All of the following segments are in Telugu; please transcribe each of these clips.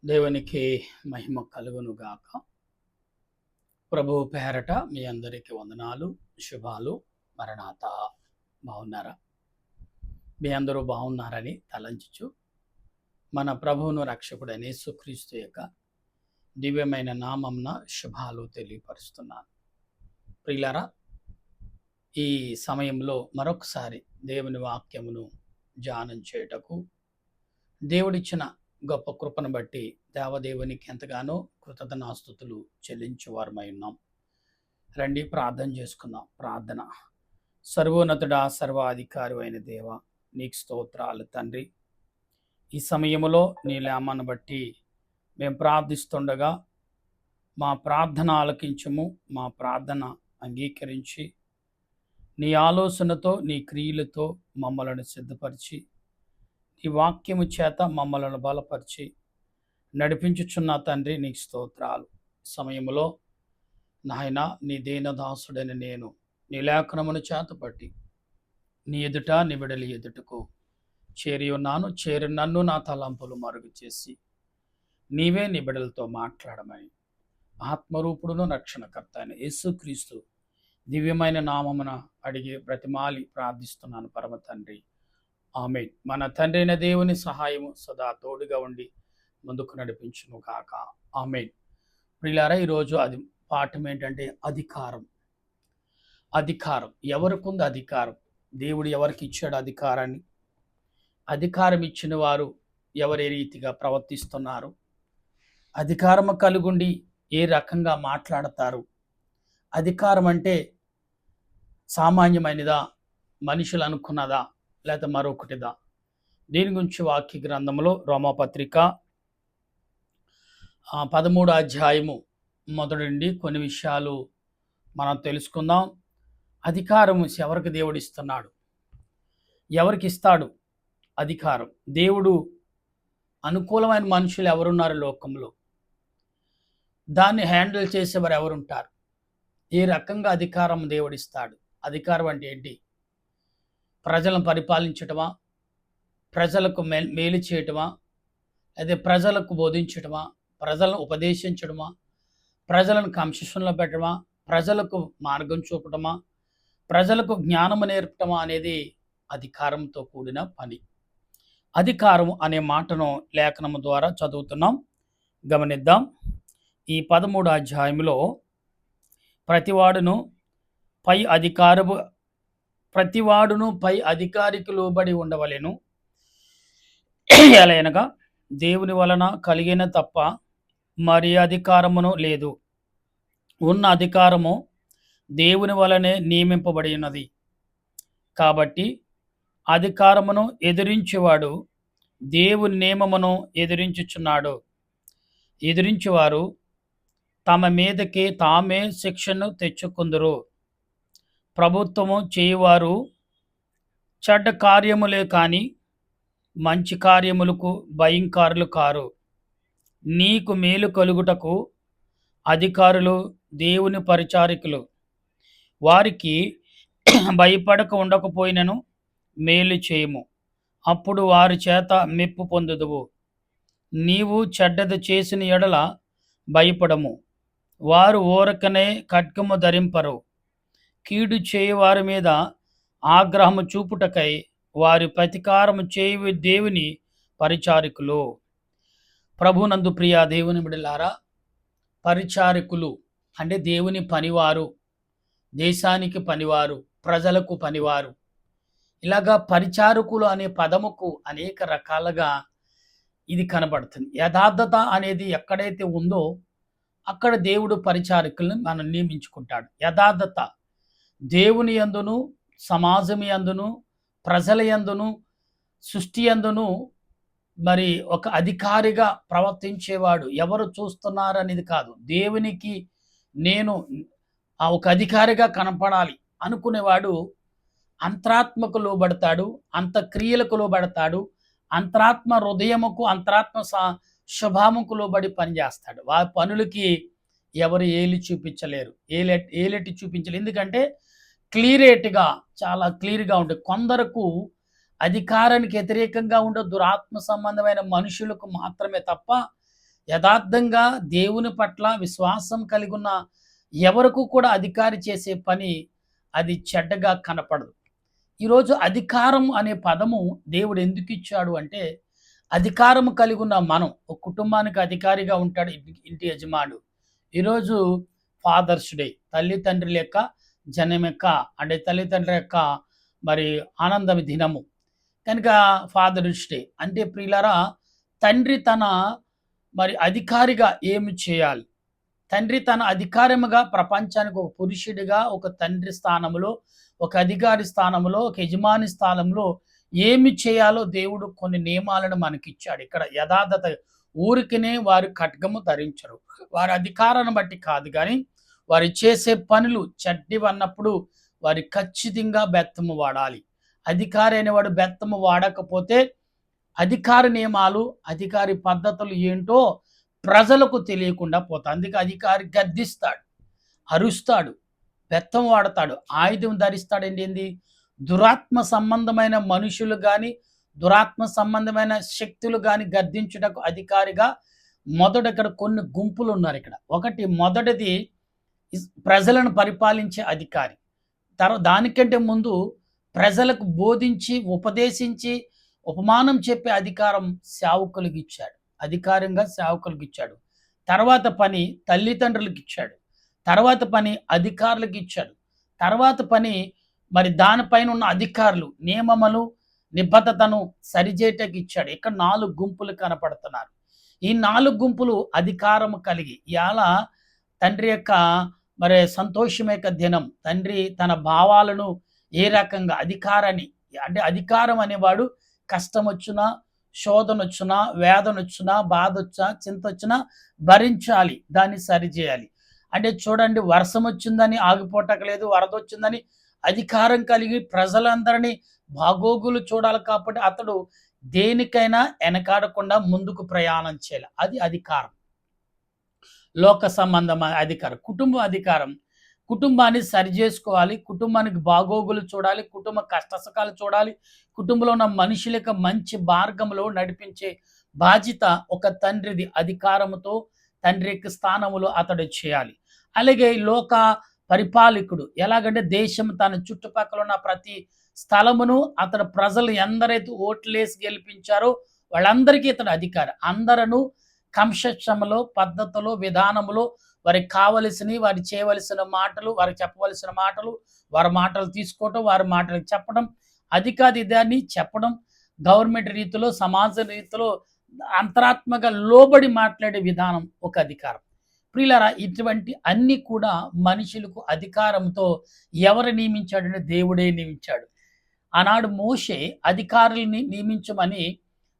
దేవునికి మహిమ కలుగును గాక. ప్రభువు పేరట మీ అందరికీ వందనాలు, శుభాలు. మరణాత. బాగున్నారా? మీ అందరూ బాగున్నారని తలంచుచు మన ప్రభువును రక్షకుడైన యేసుక్రీస్తు యొక్క దివ్యమైన నామంన శుభాలు తెలియపరుస్తున్నాను. ప్రియులారా, ఈ సమయంలో మరొకసారి దేవుని వాక్యమును ధ్యానం చేయుటకు దేవుడిచ్చిన గొప్ప కృపను బట్టి దేవదేవునికి ఎంతగానో కృతజ్ఞతాస్తుతులు చెల్లించేవారమై ఉన్నాం. రండి ప్రార్థన చేసుకుందాం. ప్రార్థన. సర్వోన్నతుడా, సర్వాధికారి అయిన దేవ, నీకు స్తోత్రాలు తండ్రి. ఈ సమయంలో నీ లేమను బట్టి మేము ప్రార్థిస్తుండగా మా ప్రార్థన ఆలకించము, మా ప్రార్థన అంగీకరించి నీ ఆలోచనతో నీ క్రియలతో మమ్మలను సిద్ధపరిచి ఈ వాక్యము చేత మమ్మలను బలపరిచి నడిపించుచున్న తండ్రి నీకు స్తోత్రాలు. సమయంలో నాయన, నీ దీనదాసుడని నేను నీ లేఖనమును చేతపట్టి నీ ఎదుట నీ బిడలి ఎదుటకు చేరి ఉన్నాను. చేరి నన్ను నా తలంపులు మరుగు చేసి నీవే నీ బిడలతో మాట్లాడమని ఆత్మరూపుడును రక్షణకర్త అయిన యేసుక్రీస్తు దివ్యమైన నామమున అడిగి బ్రతిమాలి ప్రార్థిస్తున్నాను పరమ తండ్రి. ఆమేన్. మన తండ్రి అయిన దేవుని సహాయము సదా తోడుగా ఉండి ముందుకు నడిపించును కాక. ఆమేన్. ప్రియులారా, ఈరోజు పాఠం ఏంటంటే అధికారం. అధికారం ఎవరికి ఉంది? అధికారం దేవుడు ఎవరికి ఇచ్చాడు అధికారాన్ని? అధికారం ఇచ్చిన వారు ఎవరే రీతిగా ప్రవర్తిస్తున్నారు? అధికారము కలుగుండి ఏ రకంగా మాట్లాడతారు? అధికారం అంటే సామాన్యమైనదా, మనుషులు అనుకున్నదా, లేదా మరొకటిదా? దీని గురించి వాక్య గ్రంథంలో రోమాపత్రిక 13వ అధ్యాయము మొదటి నుండి కొన్ని విషయాలు మనం తెలుసుకుందాం. అధికారం ఎవరికి దేవుడు ఇస్తున్నాడు? ఎవరికి ఇస్తాడు అధికారం? దేవుడు అనుకూలమైన మనుషులు ఎవరున్నారు లోకంలో? దాన్ని హ్యాండిల్ చేసేవారు ఎవరుంటారు? ఏ రకంగా అధికారం దేవుడిస్తాడు? అధికారం అంటే ఏంటి? ప్రజలను పరిపాలించటమా, ప్రజలకు మేలు చేయటమా, అదే ప్రజలకు బోధించటమా, ప్రజలను ఉపదేశించడమా, ప్రజలను క్రమశిక్షణలో పెట్టడమా, ప్రజలకు మార్గం చూపటమా, ప్రజలకు జ్ఞానము నేర్పటమా అనేది అధికారంతో కూడిన పని. అధికారం అనే మాటను లేఖనము ద్వారా చదువుతున్నాం, గమనిద్దాం. ఈ 13వ అధ్యాయంలో ప్రతివాడును పై అధికారికి లోబడి ఉండవలెను. ఎలయనగా దేవుని వలన కలిగిన తప్ప మరి అధికారమును లేదు. ఉన్న అధికారము దేవుని వలనే నియమింపబడి ఉన్నది. కాబట్టి అధికారమును ఎదిరించేవాడు దేవుని నియమమును ఎదిరించుచున్నాడు. ఎదిరించేవారు తమ మీదకి తామే శిక్షను తెచ్చుకుందురు. ప్రభుత్వము చేయువారు చెడ్డ కార్యములే కాని మంచి కార్యములకు భయంకరులు కారు. నీకు మేలు కలుగుటకు అధికారులు దేవుని పరిచారికులు. వారికి భయపడక ఉండకపోయినను మేలు చేయము, అప్పుడు వారి చేత మెప్పు పొందుదువు. నీవు చెడ్డది చేసిన ఎడల భయపడము, వారు ఊరకనే ఖడ్గము ధరింపరు. కీడు చేయువారి మీద ఆగ్రహము చూపుటకై వారి ప్రతీకారము చేయు దేవుని పరిచారికులు. ప్రభునందు ప్రియ దేవుని బిడ్డలారా, పరిచారికులు అంటే దేవుని పనివారు, దేశానికి పనివారు, ప్రజలకు పనివారు. ఇలాగా పరిచారకులు అనే పదముకు అనేక రకాలుగా ఇది కనబడుతుంది. యథార్థత అనేది ఎక్కడైతే ఉందో అక్కడ దేవుడు పరిచారకులను మనం నియమించుకుంటాడు. యథార్థత దేవుని యందును, సమాజం యందును, ప్రజల యందును, సృష్టి యందును మరి ఒక అధికారిగా ప్రవర్తించేవాడు ఎవరు చూస్తున్నారనేది కాదు. దేవునికి నేను ఒక అధికారిగా కనపడాలి అనుకునేవాడు అంతరాత్మకు లోబడతాడు, అంతక్రియలకు లోబడతాడు, అంతరాత్మ హృదయముకు, అంతరాత్మ స్వభావముకు లోబడి పనిచేస్తాడు. వారి పనులకి ఎవరు ఏలి చూపించలేరు, ఏలెట్టి చూపించలేరు. ఎందుకంటే చాలా క్లియర్గా ఉంటుంది. కొందరకు అధికారానికి వ్యతిరేకంగా ఉండే దురాత్మ సంబంధమైన మనుషులకు మాత్రమే తప్ప యథార్థంగా దేవుని పట్ల విశ్వాసం కలిగి ఉన్న ఎవరికి కూడా అధికారి చేసే పని అది చెడ్డగా కనపడదు. ఈరోజు అధికారం అనే పదము దేవుడు ఎందుకు ఇచ్చాడు అంటే, అధికారం కలిగి ఉన్న మనం ఒక కుటుంబానికి అధికారిగా ఉంటాడు ఇంటి యజమానుడు. ఈరోజు ఫాదర్స్ డే, తల్లిదండ్రుల యొక్క జనం యొక్క అంటే తల్లిదండ్రుల యొక్క మరి ఆనందం దినము కనుక ఫాదర్స్ డే అంటే ప్రియులారా, తండ్రి తన మరి అధికారిగా ఏమి చేయాలి, తండ్రి తన అధికారముగా ప్రపంచానికి ఒక పురుషుడిగా ఒక తండ్రి స్థానంలో, ఒక అధికారి స్థానంలో, ఒక యజమాని స్థానంలో ఏమి చేయాలో దేవుడు కొన్ని నియమాలను మనకిచ్చాడు. ఇక్కడ యథార్థత, ఊరికనే వారు ఖడ్గము ధరించరు, వారి అధికారాన్ని బట్టి కాదు కానీ వారు చేసే పనులు చెడ్డివన్నప్పుడు వారి ఖచ్చితంగా బెత్తము వాడాలి. అధికారి అనేవాడు బెత్తము వాడకపోతే అధికార నియమాలు, అధికారి పద్ధతులు ఏంటో ప్రజలకు తెలియకుండా పోతాయి. అందుకే అధికారి గద్దిస్తాడు, అరుస్తాడు, బెత్తం వాడతాడు, ఆయుధం ధరిస్తాడండి. ఏంది? దురాత్మ సంబంధమైన మనుషులు కానీ, దురాత్మ సంబంధమైన శక్తులు కానీ గద్దించుటకు అధికారిగా మొదట ఇక్కడ కొన్ని గుంపులు ఉన్నారు. ఇక్కడ ఒకటి, మొదటిది ప్రజలను పరిపాలించే అధికారి. దానికంటే ముందు ప్రజలకు బోధించి, ఉపదేశించి, ఉపమానం చెప్పే అధికారం సేవకులకు ఇచ్చాడు. అధికారంగా సేవకులకు ఇచ్చాడు. తర్వాత పని తల్లిదండ్రులకు ఇచ్చాడు. తర్వాత పని అధికారులకు ఇచ్చాడు. తర్వాత పని మరి దానిపైన ఉన్న అధికారులు నియమములు, నిబద్ధతను సరిచేయటకు ఇచ్చాడు. ఇక్కడ 4 గుంపులు కనపడుతున్నారు. ఈ 4 గుంపులు అధికారం కలిగి ఇవాళ తండ్రి యొక్క మరి సంతోషం యొక్క దినం. తండ్రి తన భావాలను ఏ రకంగా అధికారాన్ని అంటే అధికారం అనేవాడు కష్టం వచ్చినా, శోధన వచ్చినా, వేదన వచ్చినా, బాధ వచ్చినా, చింత వచ్చినా భరించాలి, దాన్ని సరిచేయాలి. అంటే చూడండి, వర్షం వచ్చిందని ఆగిపోటకలేదు, వరద వచ్చిందని అధికారం కలిగి ప్రజలందరినీ బాగోగులు చూడాలి. కాబట్టి అతడు దేనికైనా వెనకాడకుండా ముందుకు ప్రయాణం చేయాలి. అది అధికారం. లోక సంబంధమైన అధికారం, కుటుంబ అధికారం. కుటుంబాన్ని సరిచేసుకోవాలి, కుటుంబానికి బాగోగులు చూడాలి, కుటుంబ కష్టసుఖాలు చూడాలి, కుటుంబంలో ఉన్న మనుషులకు మంచి మార్గంలో నడిపించే బాధ్యత ఒక తండ్రిది. అధికారంతో తండ్రి యొక్క స్థానంలో అతడు చేయాలి. అలాగే లోక పరిపాలకుడు ఎలాగంటే దేశం తన చుట్టుపక్కల ఉన్న ప్రతి స్థలమును అతడు ప్రజలు ఎందరైతే ఓట్లేసి గెలిపించారో వాళ్ళందరికీ ఇతడు అధికారి. అందరూ కంశంలో, పద్ధతిలో, విధానములో వారికి కావలసినవి, వారు చేయవలసిన మాటలు, వారికి చెప్పవలసిన మాటలు, వారి మాటలు తీసుకోవటం, వారి మాటలు చెప్పడం, అధికారిదాన్ని చెప్పడం, గవర్నమెంట్ రీతిలో, సమాజ రీతిలో అంతరాత్మగా లోబడి మాట్లాడే విధానం ఒక అధికారం. ప్రియులారా, ఇటువంటి అన్ని కూడా మనుషులకు అధికారంతో ఎవరు నియమించాడంటే దేవుడే నియమించాడు. ఆనాడు మోషే అధికారుల్ని నియమించమని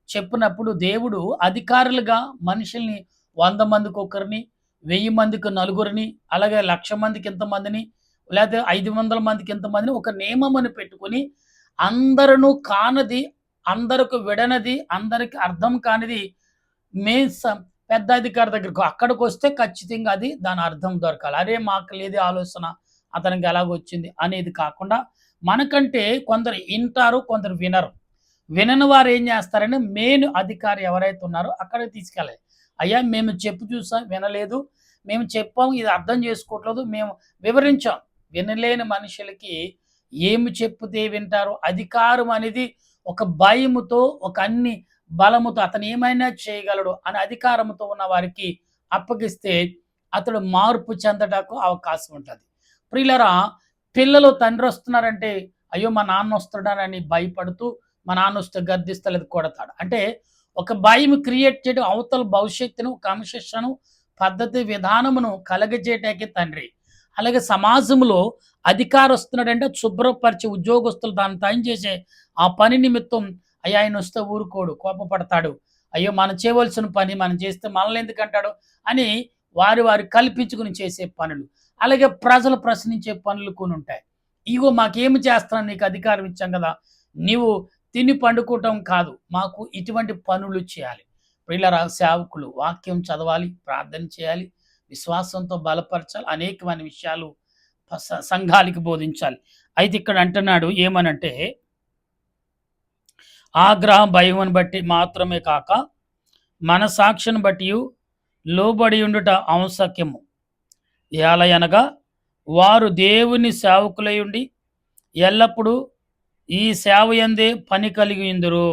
చెప్పినప్పుడు దేవుడు అధికారులుగా మనుషుల్ని 100 మందికి ఒకరిని, 1000 మందికి నలుగురిని, అలాగే 1,00,000 మందికి ఇంతమందిని, లేకపోతే 500 మందికి ఇంతమందిని ఒక నియమమని పెట్టుకొని అందరూ కానది, అందరికి విడనది, అందరికి అర్థం కానిది పెద్ద అధికారి దగ్గరకు అక్కడికి వస్తే ఖచ్చితంగా అది దాని అర్థం దొరకాలి. అరే మాకు లేదే ఆలోచన, అతనికి ఎలాగొచ్చింది అనేది కాకుండా మనకంటే కొందరు వింటారు, కొందరు వినరు. వినని వారు ఏం చేస్తారంటే మెయిన్ అధికారి ఎవరైతే ఉన్నారో అక్కడికి తీసుకెళ్ళాలి. అయ్యా మేము చెప్పు చూసాం, వినలేదు, మేము చెప్పాము, ఇది అర్థం చేసుకోవట్లేదు, మేము వివరించాం. వినలేని మనుషులకి ఏమి చెప్తే వింటారు? అధికారం అనేది ఒక భయముతో, ఒక అన్ని బలముతో అతను ఏమైనా చేయగలడు అనే అధికారంతో ఉన్న వారికి అప్పగిస్తే అతడు మార్పు చెందటకు అవకాశం ఉంటుంది. ప్రియులరా, పిల్లలు తండ్రి వస్తున్నారంటే అయ్యో మా నాన్న వస్తున్నాడని భయపడుతూ, మా నాన్న వస్తే గద్దిస్తలేదు, కొడతాడు. అంటే ఒక భయం క్రియేట్ చేయడం, అవతల భవిష్యత్తును, క్రమశిక్షణను, పద్ధతి విధానమును కలగజేయటానికి తండ్రి. అలాగే సమాజంలో అధికారం వస్తున్నాడంటే శుభ్రపరిచి ఉద్యోగస్తులు దాన్ని తయం చేసే ఆ పని నిమిత్తం అయ్యా ఆయన వస్తే ఊరుకోడు, కోపపడతాడు, అయ్యో మనం చేయవలసిన పని మనం చేస్తే మనల్ని ఎందుకంటాడు అని వారి కల్పించుకుని చేసే పనులు. అలాగే ప్రజలు ప్రశ్నించే పనులు కొన్ని ఉంటాయి. ఇగో మాకేమి చేస్తున్నాను, నీకు అధికారం ఇచ్చాం కదా, నీవు తిని పండుకోవటం కాదు, మాకు ఇటువంటి పనులు చేయాలి. ప్రియులారా, సేవకులు వాక్యం చదవాలి, ప్రార్థన చేయాలి, విశ్వాసంతో బలపరచాలి, అనేకమైన విషయాలు సంఘానికి బోధించాలి. అయితే ఇక్కడ అంటున్నాడు ఏమనంటే, ఆగ్రహం భయమును బట్టి మాత్రమే కాక మన సాక్షిని బట్టి లోబడి ఉండుట ఆవశ్యకము. ఏలయనగా వారు దేవుని సేవకులై ఉండి ఎల్లప్పుడూ ఈ సేవ యందే పని కలిగి ఉందురు.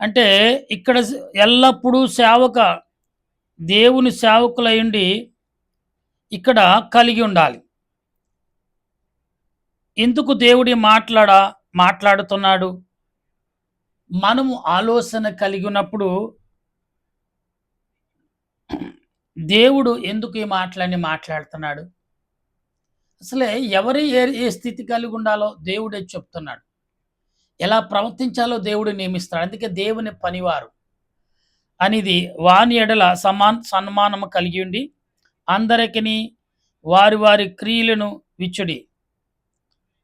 అంటే ఇక్కడ ఎల్లప్పుడూ దేవుని సేవకులై ఉండి ఇక్కడ కలిగి ఉండాలి. ఎందుకు దేవుడు మాట్లాడుతున్నాడు? మనము ఆలోచన కలిగి ఉన్నప్పుడు దేవుడు ఎందుకు ఈ మాటలన్నీ మాట్లాడుతున్నాడు? అసలే ఎవరు ఏ స్థితి కలిగి ఉండాలో దేవుడే చెప్తున్నాడు. ఎలా ప్రవర్తించాలో దేవుడు నియమిస్తాడు. అందుకే దేవుని పనివారు అనేది వాని ఎడల సన్మానము కలిగి ఉండి అందరికిని వారి వారి క్రియలను విచ్చుడి.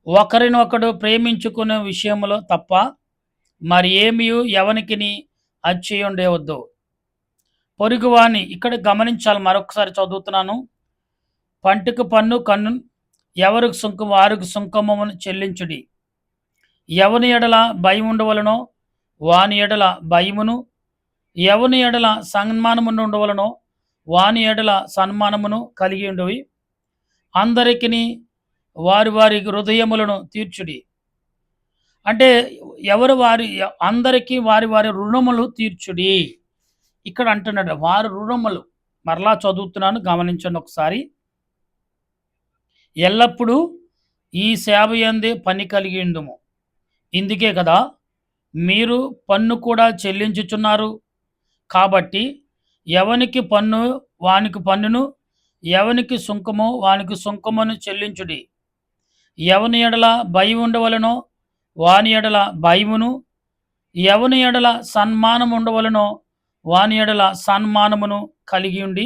ఒకరినొకడు ప్రేమించుకునే విషయంలో తప్ప మరి ఏమియు ఎవనికిని అచ్చేయుండవద్దు. పొరుగువాని ఇక్కడ గమనించాలి, మరొకసారి చదువుతున్నాను. పంటికి పన్ను కన్ను ఎవరికి సుంకం వారికి సుంకమును చెల్లించుడి. ఎవని ఎడల భయం ఉండవలనో వాని ఎడల భయమును, ఎవని ఎడల సన్మానమును ఉండవలనో వాని ఎడల సన్మానమును కలిగి ఉండవి. అందరికిని వారి వారి హృదయములను తీర్చుడి. అంటే అందరికీ వారి వారి రుణములు తీర్చుడి. ఇక్కడ అంటున్నాడు వారి రుణములు. మరలా చదువుతున్నాను, గమనించండి ఒకసారి. ఎల్లప్పుడూ ఈ సేవ యందే పని కలిగి ఉండుము. ఇందుకే కదా మీరు పన్ను కూడా చెల్లించుచున్నారు. కాబట్టి ఎవనికి పన్ను వానికి పన్నును, ఎవనికి సుంకమో వానికి సుంకమును చెల్లించుడి. ఎవని ఎడల భయం ఉండవలనో వాని ఎడల భయమును, ఎవని ఎడల సన్మానం ఉండవలనో వాని ఎడల సన్మానమును కలిగి ఉండి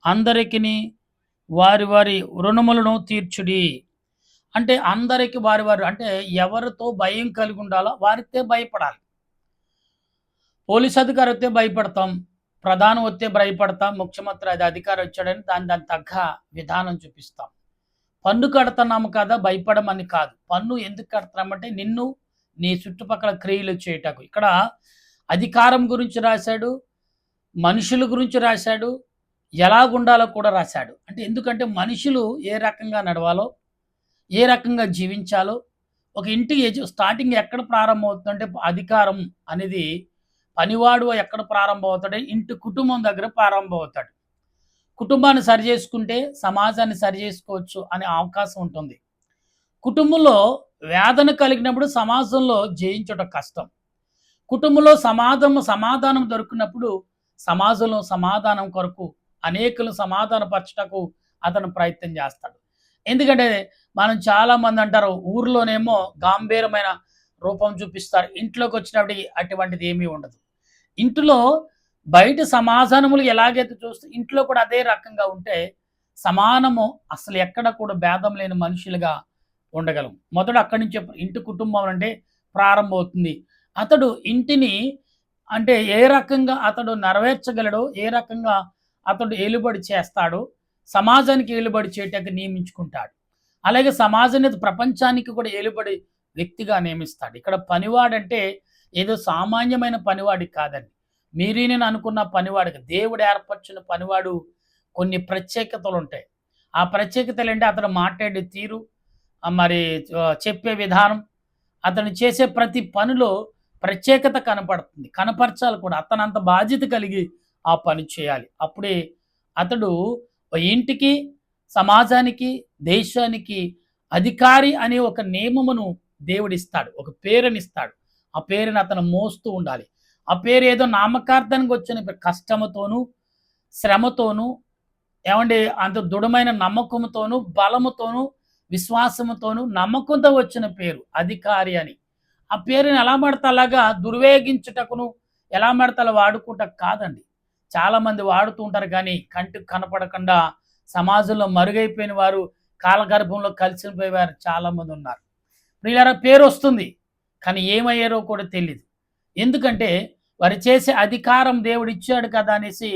అందరికిని వారి వారి రుణములను తీర్చుడి. అంటే అందరికి వారి వారు అంటే ఎవరితో భయం కలిగి ఉండాలో వారితో భయపడాలి. పోలీస్ అధికారి వస్తే భయపడతాం, ప్రధాని వస్తే భయపడతాం, ముఖ్యమంత్రి అధికారి వచ్చాడని దాని తగ్గ విధానం చూపిస్తాం. పన్ను కడుతున్నాము కదా భయపడమని కాదు. పన్ను ఎందుకు కడుతున్నామంటే నిన్ను నీ చుట్టుపక్కల క్రియలు చేయటకు. ఇక్కడ అధికారం గురించి రాశాడు, మనుషుల గురించి రాశాడు, ఎలాగుండాలో కూడా రాశాడు. అంటే ఎందుకంటే మనుషులు ఏ రకంగా నడవాలో, ఏ రకంగా జీవించాలో, ఒక ఇంటి స్టార్టింగ్ ఎక్కడ ప్రారంభమవుతుందంటే అధికారం అనేది పనివాడు ఎక్కడ ప్రారంభమవుతాడు? ఇంటి కుటుంబం దగ్గర ప్రారంభమవుతాడు. కుటుంబాన్ని సరిచేసుకుంటే సమాజాన్ని సరిచేసుకోవచ్చు అనే అవకాశం ఉంటుంది. కుటుంబంలో వేదన కలిగినప్పుడు సమాజంలో జయించడం కష్టం. కుటుంబంలో సమాధానం దొరికినప్పుడు సమాజంలో సమాధానం కొరకు అనేకులు సమాధానపరచటకు అతను ప్రయత్నం చేస్తాడు. ఎందుకంటే మనం చాలామంది అంటారు ఊర్లోనేమో గాంభీరమైన రూపం చూపిస్తారు, ఇంట్లోకి వచ్చినప్పటికి అటువంటిది ఏమీ ఉండదు. ఇంట్లో బయట సమాధానములు ఎలాగైతే చూస్తే ఇంట్లో కూడా అదే రకంగా ఉంటే సమానము అసలు ఎక్కడ కూడా భేదం లేని మనుషులుగా ఉండగలం. మొదట అక్కడి నుంచి ఇంటి కుటుంబం అంటే ప్రారంభమవుతుంది. అతడు ఇంటిని అంటే ఏ రకంగా అతడు నెరవేర్చగలడో, ఏ రకంగా అతడు ఏలుబడి చేస్తాడో సమాజానికి ఏలుబడి చేయటానికి నియమించుకుంటాడు. అలాగే సమాజాన్ని ప్రపంచానికి కూడా ఏలుబడి వ్యక్తిగా నియమిస్తాడు. ఇక్కడ పనివాడంటే ఏదో సామాన్యమైన పనివాడి కాదండి. మీరు నేను అనుకున్న పనివాడికి దేవుడు ఏర్పరిచిన పనివాడు కొన్ని ప్రత్యేకతలు ఉంటాయి. ఆ ప్రత్యేకతలు అంటే అతను మాట్లాడే తీరు, మరి చెప్పే విధానం, అతను చేసే ప్రతి పనిలో ప్రత్యేకత కనపరచాలి కూడా. అతను అంత బాధ్యత కలిగి ఆ పని చేయాలి. అప్పుడే అతడు ఇంటికి, సమాజానికి, దేశానికి అధికారి అనే ఒక నియమమును దేవుడిస్తాడు, ఒక పేరునిస్తాడు. ఆ పేరుని అతను మోస్తూ ఉండాలి. ఆ పేరు ఏదో నామకార్థానికి వచ్చిన కష్టముతోనూ, శ్రమతోనూ, ఏమండి అంత దృఢమైన నమ్మకంతోనూ, బలముతోనూ, విశ్వాసముతోనూ, నమ్మకంతో వచ్చిన పేరు అధికారి అని. ఆ పేరుని ఎలా పడితే అలాగా దుర్వేగించుటకును, ఎలా పడితే అలా వాడుకుంటకు కాదండి. చాలామంది వాడుతూ ఉంటారు కానీ కంటికి కనపడకుండా సమాజంలో మరుగైపోయిన వారు, కాలగర్భంలో కలిసిపోయేవారు చాలామంది ఉన్నారు. ప్రియులారా, పేరు వస్తుంది కానీ ఏమయ్యారో కూడా తెలియదు. ఎందుకంటే వారు చేసే అధికారం దేవుడు ఇచ్చాడు కదా అనేసి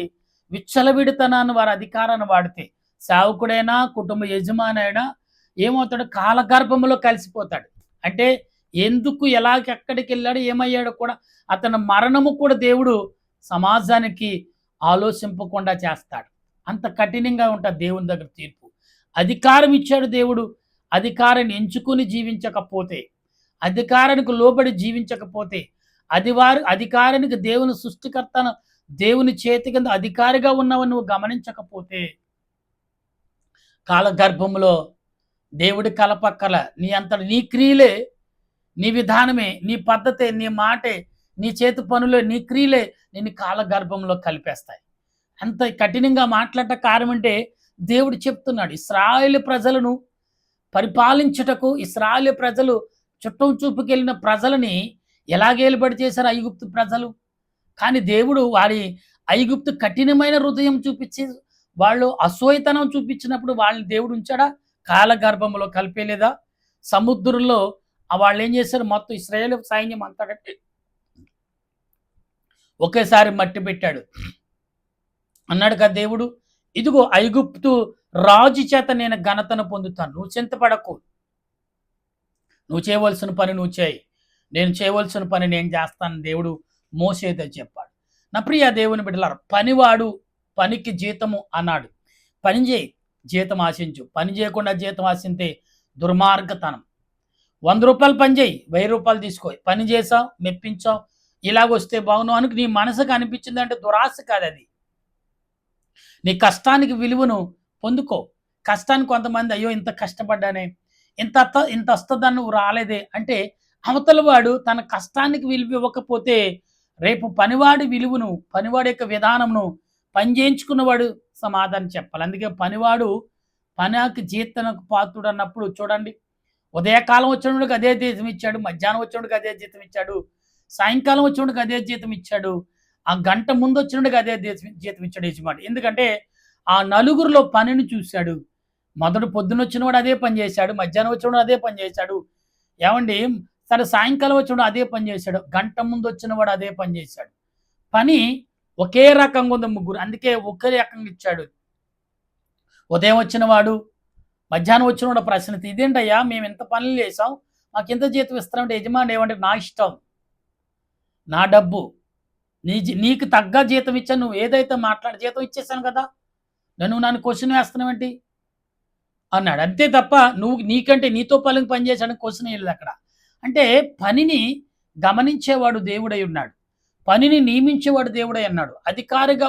విచ్చలవిడితనాన్ని వారి అధికారాన్ని వాడితే సేవకుడైనా, కుటుంబ యజమాని అయినా ఏమవుతాడు? కాలగర్భంలో కలిసిపోతాడు. అంటే ఎందుకు ఎక్కడికి వెళ్ళాడు, ఏమయ్యాడో కూడా, అతని మరణము కూడా దేవుడు సమాజానికి ఆలోచింపకుండా చేస్తాడు. అంత కఠినంగా ఉంటుంది దేవుని దగ్గర తీర్పు. అధికారం ఇచ్చాడు దేవుడు. అధికారాన్ని ఎంచుకుని జీవించకపోతే, అధికారానికి లోబడి జీవించకపోతే, అధికారానికి దేవుని సృష్టికర్తను దేవుని చేతి కింద అధికారిగా ఉన్నావని నువ్వు గమనించకపోతే, కాలగర్భంలో దేవుడి కలపక్కల నీ అంతట నీ క్రియలే, నీ విధానమే, నీ పద్ధతే, నీ మాటే, నీ చేతి పనులే, నీ క్రియలే నిన్ను కాలగర్భంలో కలిపేస్తాయి. అంత కఠినంగా మాట్లాడట కారణం అంటే దేవుడు చెప్తున్నాడు. ఇశ్రాయేలు ప్రజలను పరిపాలించుటకు ఇశ్రాయేలు ప్రజలు చుట్టం చూపుకెళ్ళిన ప్రజలని ఎలాగేలుబడి చేశారు ఐగుప్తు ప్రజలు. కానీ దేవుడు వారి ఐగుప్తు కఠినమైన హృదయం చూపించి వాళ్ళు అసూయతనం చూపించినప్పుడు వాళ్ళని దేవుడు ఉంచాడా? కాలగర్భంలో కలిపేలేదా? సముద్రంలో వాళ్ళు ఏం చేశారు? మొత్తం ఇశ్రాయేలు సైన్యం అంతా కట్టి ఒకేసారి మట్టి పెట్టాడు. అన్నాడు కదా దేవుడు, ఇదిగో ఐగుప్తు రాజు చేత నేను ఘనతను పొందుతాను, నువ్వు చింతపడకు, నువ్వు చేయవలసిన పని నువ్వు చేయి, నేను చేయవలసిన పని నేను చేస్తాను దేవుడు మోసేతో చెప్పాడు. నా ప్రియ దేవుని బిడ్డలారా, పనివాడు పనికి జీతము అన్నాడు. పని చేయి, జీతం ఆశించు. పని చేయకుండా జీతం ఆశింతే దుర్మార్గతనం. 100 రూపాయలు పని చేయి, 1000 రూపాయలు తీసుకో. పని చేసావు, మెప్పించావు, ఇలాగొస్తే బాగును అని నీ మనసుకు అనిపించింది అంటే దురాశ కాదు అది. నీ కష్టానికి విలువను పొందుకో. కష్టానికి కొంతమంది అయ్యో ఇంత కష్టపడ్డానే, ఇంత వస్తుందని నువ్వు రాలేదే అంటే, అవతల వాడు తన కష్టానికి విలువ ఇవ్వకపోతే రేపు పనివాడి విలువను, పనివాడి యొక్క విధానంను పని చేయించుకున్నవాడు సమాధానం చెప్పాలి. అందుకే పనివాడు పనికి జీతనకు పాత్రుడు అన్నప్పుడు చూడండి, ఉదయకాలం వచ్చినోడికి అదే జీతం ఇచ్చాడు, మధ్యాహ్నం వచ్చినోడికి అదే జీతం ఇచ్చాడు, సాయంకాలం వచ్చినోడికి అదే జీతం ఇచ్చాడు, ఆ గంట ముందు వచ్చినోడికి అదే జీతం ఇచ్చాడు యజమాని. ఎందుకంటే ఆ నలుగురిలో పనిని చూశాడు. మొదటి పొద్దున వచ్చినవాడు అదే పని చేశాడు, మధ్యాహ్నం వచ్చినవాడు అదే పని చేశాడు, ఏమండి సరే సాయంకాలం వచ్చినవాడు అదే పని చేశాడు, గంట ముందు వచ్చినవాడు అదే పని చేశాడు. పని ఒకే రకంగా ఉంది ముగ్గురు, అందుకే ఒకే రకంగా ఇచ్చాడు. ఉదయం వచ్చినవాడు మధ్యాహ్నం వచ్చినవాడు ప్రశ్న, ఇదేంటయ్యా మేము ఎంత పనులు చేసాం, మాకు ఎంత జీతం ఇస్తామంటే యజమాని ఏమంటే నా ఇష్టం, నా డబ్బు, నీకు తగ్గ జీతం ఇచ్చాను, నువ్వు ఏదైతే జీతం ఇచ్చేసాను కదా, నన్ను క్వశ్చన్ వేస్తున్నావేంటి అన్నాడు. అంతే తప్ప నీకంటే నీతో పని చేశాడని క్వశ్చన్ వేయలేదు అక్కడ. అంటే పనిని గమనించేవాడు దేవుడై ఉన్నాడు, పనిని నియమించేవాడు దేవుడై అన్నాడు. అధికారిగా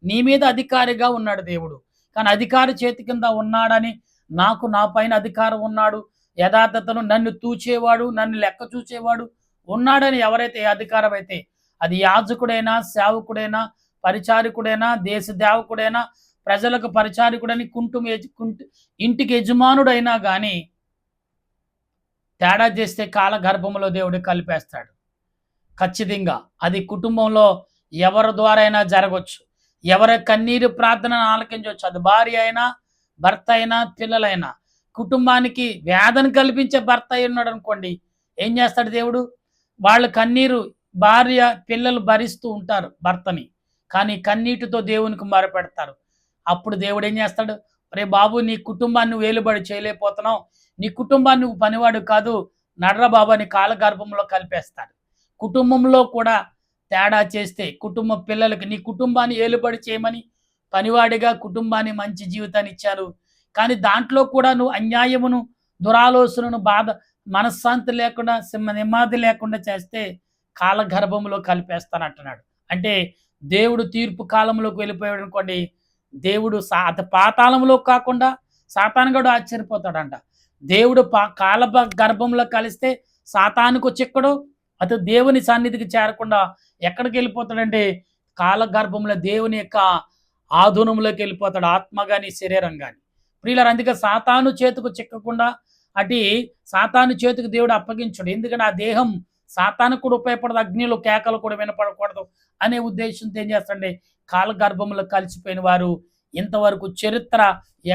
నీ మీద అధికారిగా ఉన్నాడు దేవుడు. కానీ అధికారి చేతి కింద ఉన్నాడని, నా పైన అధికారం ఉన్నాడు, యథార్థతను నన్ను తూచేవాడు, నన్ను లెక్క చూచేవాడు ఉన్నాడని ఎవరైతే అధికారం అయితే, అది యాజకుడైనా, సేవకుడైనా, పరిచారికుడైనా, దేశ దేవకుడైనా, ప్రజలకు పరిచారికుడని, ఇంటికి యజమానుడైనా కానీ తేడా చేస్తే కాలగర్భంలో దేవుడు కలిపేస్తాడు. ఖచ్చితంగా అది కుటుంబంలో ఎవరి ద్వారా అయినా జరగవచ్చు. ఎవరి కన్నీరు ప్రార్థనను ఆలకించవచ్చు. అది భార్య అయినా, భర్త అయినా, పిల్లలైనా. కుటుంబానికి వేదన కల్పించే భర్త అయి ఉన్నాడు అనుకోండి, ఏం చేస్తాడు దేవుడు? వాళ్ళ కన్నీరు భార్య పిల్లలు భరిస్తూ ఉంటారు భర్తని, కానీ కన్నీటితో దేవునికి మొరపెడతారు. అప్పుడు దేవుడు ఏం చేస్తాడు? రే బాబు, నీ కుటుంబాన్ని వేలుబడి చేయలేకపోతున్నావు, నీ కుటుంబాన్ని నువ్వు పనివాడు కాదు, నడ్ర బాబు అని కాలగర్భంలో కలిపేస్తాడు. కుటుంబంలో కూడా తేడా చేస్తే, కుటుంబ పిల్లలకి నీ కుటుంబాన్ని ఏలుబడి చేయమని పనివాడిగా కుటుంబాన్ని మంచి జీవితాన్ని ఇచ్చారు, కానీ దాంట్లో కూడా నువ్వు అన్యాయమును, దురాలోచనను, మనశ్శాంతి లేకుండా, నెమ్మది లేకుండా చేస్తే కాలగర్భంలో కలిపేస్తానంటున్నాడు. అంటే దేవుడు తీర్పు కాలంలోకి వెళ్ళిపోయాడు అనుకోండి, దేవుడు పాతాళంలో కాకుండా సాతానుగాడు ఆశ్చర్యపోతాడంట. దేవుడు గర్భంలో కలిస్తే సాతానుకు చిక్కడు, అతను దేవుని సన్నిధికి చేరకుండా ఎక్కడికి వెళ్ళిపోతాడంటే కాలగర్భంలో దేవుని యొక్క ఆధునంలోకి వెళ్ళిపోతాడు, ఆత్మ కానీ శరీరం కానీ. ప్రియులారా, అందుకే సాతాను చేతుకు చిక్కకుండా సాతాను చేతికి దేవుడు అప్పగించడు. ఎందుకంటే ఆ దేహం సాతానుకు కూడా ఉపయోగపడదు, అగ్నిలో కేకలు కూడా వినపడకూడదు అనే ఉద్దేశంతో ఏం చేస్తాడంటే కాలగర్భంలో కలిసిపోయిన వారు ఇంతవరకు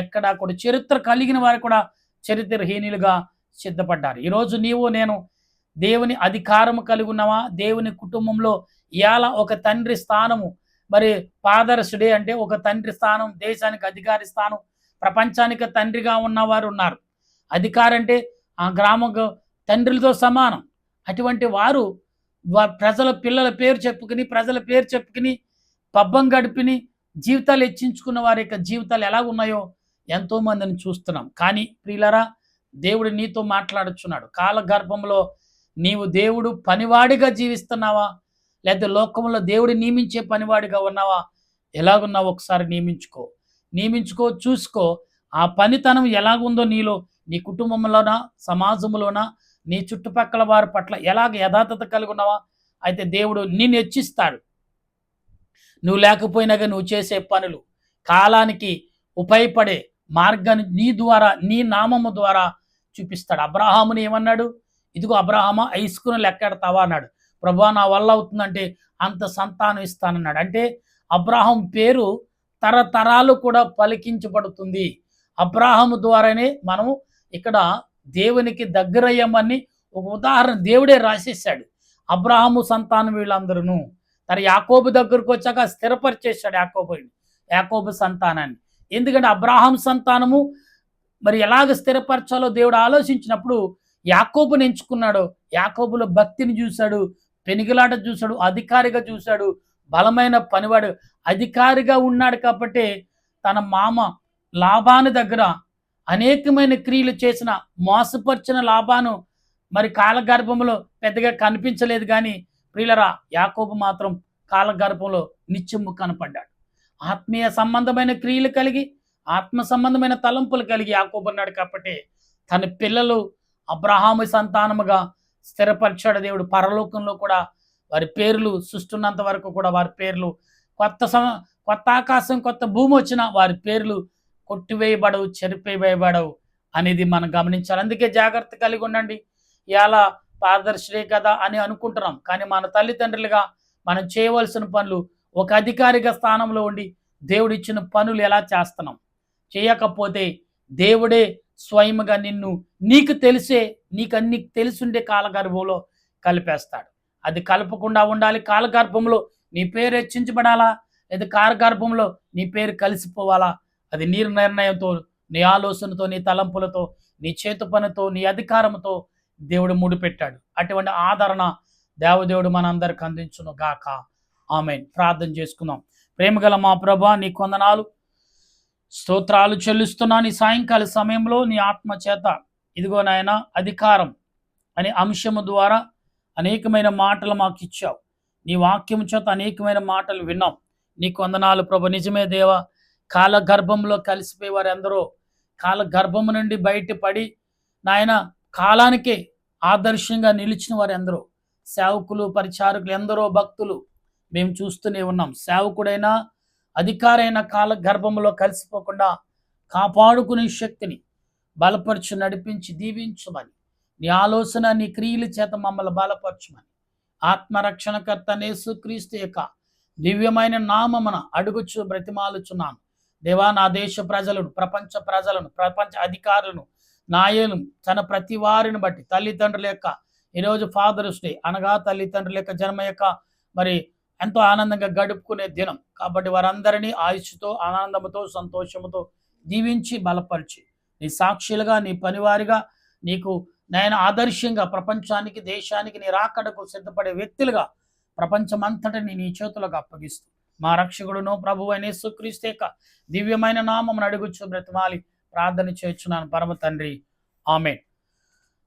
ఎక్కడా కూడా చరిత్ర కలిగిన వారు కూడా చరిత్రహీనులుగా సిద్ధపడ్డారు. ఈరోజు నీవు నేను దేవుని అధికారము కలిగి ఉన్నావా? దేవుని కుటుంబంలో ఇవాళ ఒక తండ్రి స్థానము, మరి ఫాదర్స్ డే అంటే ఒక తండ్రి స్థానం, దేశానికి అధికారి స్థానం, ప్రపంచానికి తండ్రిగా ఉన్నవారు ఉన్నారు. అధికారి అంటే ఆ గ్రామ తండ్రులతో సమానం. అటువంటి వారు ప్రజల పేరు చెప్పుకుని పబ్బం గడిపిని జీవితాలు హెచ్చించుకున్న వారి యొక్క జీవితాలు ఎలా ఉన్నాయో ఎంతో మందిని చూస్తున్నాం. కానీ ప్రియులారా, దేవుడు నీతో మాట్లాడుచున్నాడు. కాలగర్భంలో నీవు దేవుడు పనివాడిగా జీవిస్తున్నావా, లేకపోతే లోకంలో దేవుడు నియమించే పనివాడిగా ఉన్నావా? ఎలాగున్నావు ఒకసారి నియమించుకో, చూసుకో. ఆ పనితనం ఎలాగుందో నీలో, నీ కుటుంబంలోనా, సమాజంలోనా, నీ చుట్టుపక్కల వారి పట్ల ఎలాగ యథార్థత కలిగి ఉన్నావా? అయితే దేవుడు నిన్ను హెచ్చిస్తాడు. నువ్వు లేకపోయినా కానీ నువ్వు చేసే పనులు కాలానికి ఉపయోగపడే మార్గాన్ని నీ ద్వారా, నీ నామము ద్వారా చూపిస్తాడు. అబ్రాహాముని ఏమన్నాడు? ఇదిగో అబ్రాహామా, ఇసుకను లెక్కెడతావా అన్నాడు. ప్రభువా నా వల్ల అవుతుందంటే అంత సంతానం ఇస్తానన్నాడు. అంటే అబ్రాహాం పేరు తరతరాలు కూడా పలికించబడుతుంది. అబ్రాహాము ద్వారానే మనం ఇక్కడ దేవునికి దగ్గరయ్యామని ఒక ఉదాహరణ దేవుడే రాసేసాడు. అబ్రాహాము సంతానం వీళ్ళందరూ తన యాకోబు దగ్గరకు వచ్చాక స్థిరపరిచేశాడు యాకోబు సంతానాన్ని. ఎందుకంటే అబ్రాహాం సంతానము మరి ఎలాగ స్థిరపరచాలో దేవుడు ఆలోచించినప్పుడు యాకోబుని ఎంచుకున్నాడు. యాకోబులో భక్తిని చూశాడు, పెనుగులాట చూశాడు, అధికారిగా చూశాడు, బలమైన పనివాడు అధికారిగా ఉన్నాడు. కాబట్టి తన మామ లాబాను దగ్గర అనేకమైన క్రియలు చేసిన మోసపరిచిన లాబాను మరి కాలగర్భంలో పెద్దగా కనిపించలేదు. కానీ ప్రియులరా, యాకోబు మాత్రం కాలగర్భంలో నిత్యము కనపడ్డాడు. ఆత్మీయ సంబంధమైన క్రియలు కలిగి, ఆత్మ సంబంధమైన తలంపులు కలిగి యాకోబు అన్నాడు. కాబట్టి తన పిల్లలు అబ్రహాము సంతానముగా స్థిరపరిచాడు దేవుడు. పరలోకంలో కూడా వారి పేర్లు సృష్టిన్నంత వరకు కూడా వారి పేర్లు కొత్త ఆకాశం, కొత్త భూమి వచ్చిన వారి పేర్లు కొట్టివేయబడవు, చెరిపేయబడవు అనేది మనం గమనించాలి. అందుకే జాగ్రత్త కలిగి ఉండండి. ఇలా పారదర్శులే కదా అని అనుకుంటున్నాం, కానీ మన తల్లిదండ్రులుగా మనం చేయవలసిన పనులు, ఒక అధికారిగా స్థానంలో ఉండి దేవుడు ఇచ్చిన పనులు ఎలా చేస్తున్నాం? చేయకపోతే దేవుడే స్వయముగా నీకు అన్ని తెలిసుండే కాలగర్భంలో కలిపేస్తాడు. అది కలపకుండా ఉండాలి. కాలగర్భంలో నీ పేరు హెచ్చించబడాలా, లేదా కాలగర్భంలో నీ పేరు కలిసిపోవాలా? అది నీ నిర్ణయంతో, నీ ఆలోచనతో, నీ తలంపులతో, నీ చేతు పనితో, నీ అధికారంతో దేవుడు ముడిపెట్టాడు. అటువంటి ఆదరణ దేవదేవుడు మనందరికి అందించును గాక. ఆమేన్. ప్రార్థన చేసుకుందాం. ప్రేమగల మా ప్రభువా, నీ కొందనాలు స్తోత్రాలు చెల్లిస్తున్నాను. ఈ సాయంకాల సమయంలో నీ ఆత్మ చేత ఇదిగో నాయన అధికారం అనే అంశము ద్వారా అనేకమైన మాటలు మాకు ఇచ్చావు. నీ వాక్యం చేత అనేకమైన మాటలు విన్నాం. నీ కొందనాలు ప్రభు. నిజమే దేవా, కాలగర్భంలో కలిసిపోయి వారు ఎందరో కాలగర్భము నుండి బయటపడి నాయన కాలానికే ఆదర్శంగా నిలిచిన వారు ఎందరో సేవకులు, పరిచారకులు, ఎందరో భక్తులు మేము చూస్తూనే ఉన్నాం. సేవకుడైనా అధికారైన కాలగర్భంలో కలిసిపోకుండా కాపాడుకునే శక్తిని బలపరచు, నడిపించి దీవించమని, నీ ఆలోచన, నీ క్రియల చేత మమ్మల్ని బలపరచమని ఆత్మరక్షణకర్త యేసుక్రీస్తు యొక్క దివ్యమైన నామమున అడుగుచు బ్రతిమాలుచున్నాను. దేవా, నా దేశ ప్రజలను, ప్రపంచ ప్రజలను, ప్రపంచ అధికారులను, నాయను తన ప్రతి వారిని బట్టి తల్లిదండ్రుల యొక్క ఈరోజు ఫాదర్స్ డే అనగా తల్లిదండ్రుల యొక్క జన్మ యొక్క మరి ఎంతో ఆనందంగా గడుపుకునే దినం కాబట్టి వారందరినీ ఆయుష్తో, ఆనందముతో, సంతోషముతో దీవించి బలపరిచి నీ సాక్షులుగా, నీ పనివారిగా, నీకు నేను ఆదర్శంగా ప్రపంచానికి, దేశానికి నీ రాకడకు సిద్ధపడే వ్యక్తులుగా ప్రపంచమంతటిని నీ చేతులకు అప్పగిస్తూ మా రక్షకుడును ప్రభువు అయిన యేసుక్రీస్తు యొక్క దివ్యమైన నామమును అడుగుచు బ్రతిమాలి ప్రార్థన చేయుచున్నాను పరమ తండ్రి. ఆమేన్.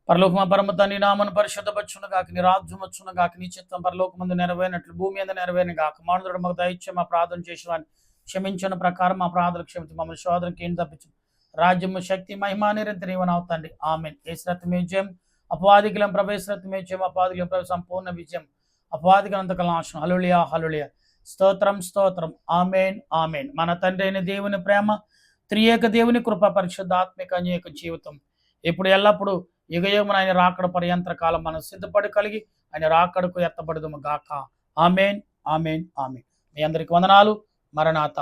పరలోకమా పరమ తండ్రి, నామను పరిశుద్ధపరచును గాక, నీ రాజ్యం వచ్చును గాక, నీ చిత్తం పరలోకమందు నెరవేరినట్లు భూమి మీద నెరవేరిన గాక. మానవుడు మాకు దయచేసి మా ప్రార్థన చేసేవాడిని క్షమించిన ప్రకారం మా ప్రార్థనలు క్షమించి మమ్మల్ని శోధనకి ఏం తప్పించు. రాజ్యము, శక్తి, మహిమ నిరంతరం నీవనవుతండి. ఆమేన్. యేసురత్నమే జయం, అపవాదికులం ప్రవేశరత్నమే జయం, అపవాదికులం ప్రవేశ సంపూర్ణ విజయం, అపవాదికులంతక నాశనం. హల్లెలూయా, హల్లెలూయా. స్తోత్రం, స్తోత్రం. ఆమేన్, ఆమేన్. మన తండ్రి అయిన దేవుని ప్రేమ, త్రియేక దేవుని కృప, పరిశుద్ధాత్మిక అన్యక జీవితం ఇప్పుడు ఎల్లప్పుడు యుగయుగమున ఆయన రాకడ పర్యంతర కాలం మనం సిద్ధపడి కలిగి ఆయన రాకడకు ఎత్తబడదుము గాక. ఆమేన్, ఆమేన్, ఆమేన్. మీ అందరికి వందనాలు. మరణాత.